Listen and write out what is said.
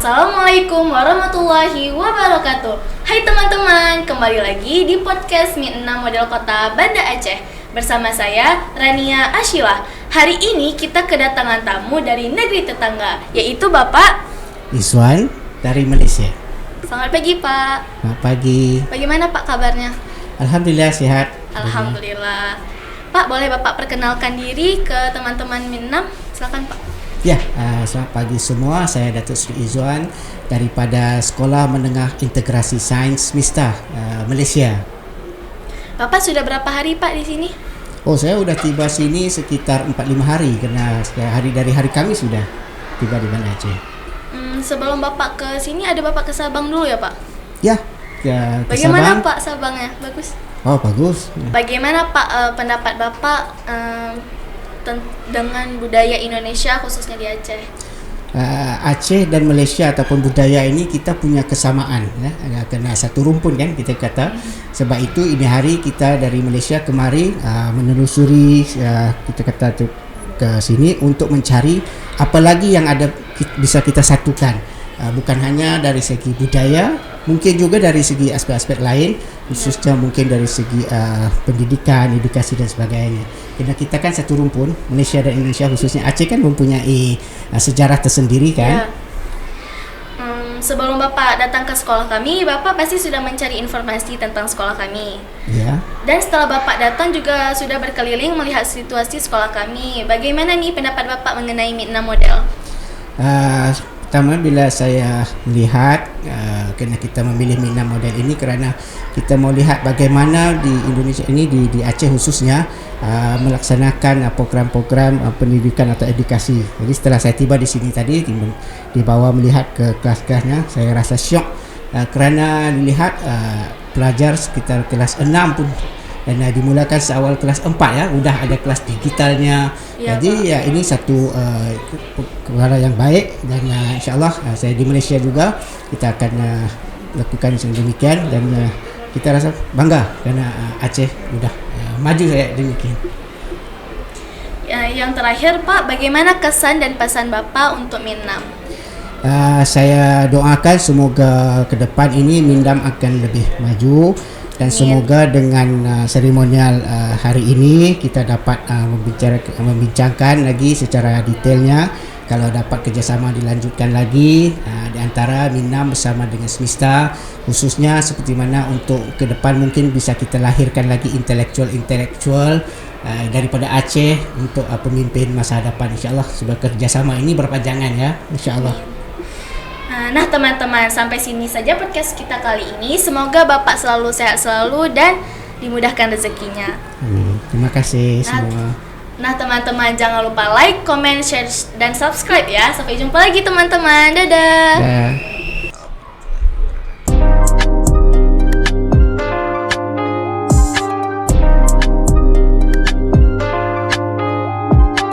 Assalamualaikum warahmatullahi wabarakatuh. Hai teman-teman, kembali lagi di podcast Mi 6 Model Kota Banda Aceh. Bersama saya, Rania Ashila. Hari ini kita kedatangan tamu dari negeri tetangga, yaitu Bapak Iswan dari Malaysia. Selamat pagi Pak. Selamat pagi. Bagaimana Pak kabarnya? Alhamdulillah sehat. Alhamdulillah. Pak, boleh Bapak perkenalkan diri ke teman-teman Mi 6? Silakan Pak. Ya, selamat pagi semua. Saya Datuk Sri Izwan daripada Sekolah Menengah Integrasi Sains MISTA, Malaysia. Bapak sudah berapa hari Pak di sini? Oh, saya sudah tiba sini sekitar 4-5 hari karena dari hari Kamis sudah tiba di Banda Aceh. Sebelum Bapak ke sini ada Bapak ke Sabang dulu ya Pak? Ya, ke Bagaimana Sabang. Pak Sabangnya? Bagus. Oh, bagus. Bagaimana Pak pendapat Bapak dengan budaya Indonesia khususnya di Aceh? Aceh dan Malaysia ataupun budaya ini kita punya kesamaan ya, kena satu rumpun kan kita kata. Sebab itu ini hari kita dari Malaysia kemari menelusuri kita kata tu ke sini untuk mencari apa lagi yang ada bisa kita satukan, bukan hanya dari segi budaya, mungkin juga dari segi aspek-aspek lain, khususnya mungkin dari segi pendidikan, edukasi dan sebagainya. Karena kita kan satu rumpun, Malaysia dan Indonesia khususnya Aceh kan mempunyai sejarah tersendiri kan. Ya. Sebelum Bapak datang ke sekolah kami, Bapak pasti sudah mencari informasi tentang sekolah kami. Ya. Dan setelah Bapak datang juga sudah berkeliling melihat situasi sekolah kami. Bagaimana nih pendapat Bapak mengenai Mi 6 Model? Pertama bila saya melihat kena kita memilih Mi 6 Model ini kerana kita mau lihat bagaimana di Indonesia ini di Aceh khususnya melaksanakan program-program pendidikan atau edukasi. Jadi setelah saya tiba di sini tadi dibawa melihat ke kelas-kelasnya, saya rasa syok kerana dilihat pelajar sekitar kelas 6 pun dan dimulakan seawal kelas 4 ya, sudah ada kelas digitalnya. Ya, jadi Pak. ya ini satu perkara yang baik dan insyaAllah saya di Malaysia juga kita akan lakukan demikian dan kita rasa bangga kerana Aceh sudah maju saya demikian. Yang terakhir Pak, bagaimana kesan dan pesan Bapak untuk Mi 6? Saya doakan semoga ke depan ini Mindam akan lebih maju dan semoga dengan seremonial hari ini kita dapat membincangkan lagi secara detailnya. Kalau dapat kerjasama dilanjutkan lagi di antara Mi 6 bersama dengan Semesta, khususnya seperti mana untuk ke depan mungkin bisa kita lahirkan lagi intelektual daripada Aceh untuk pemimpin masa depan, insyaAllah. Sebab kerjasama ini berpanjangan ya, insyaAllah. Nah teman-teman, sampai sini saja podcast kita kali ini. Semoga Bapak selalu sehat selalu dan dimudahkan rezekinya. Terima kasih semua. Nah teman-teman, jangan lupa like, comment, share, dan subscribe ya. Sampai jumpa lagi teman-teman. Dadah.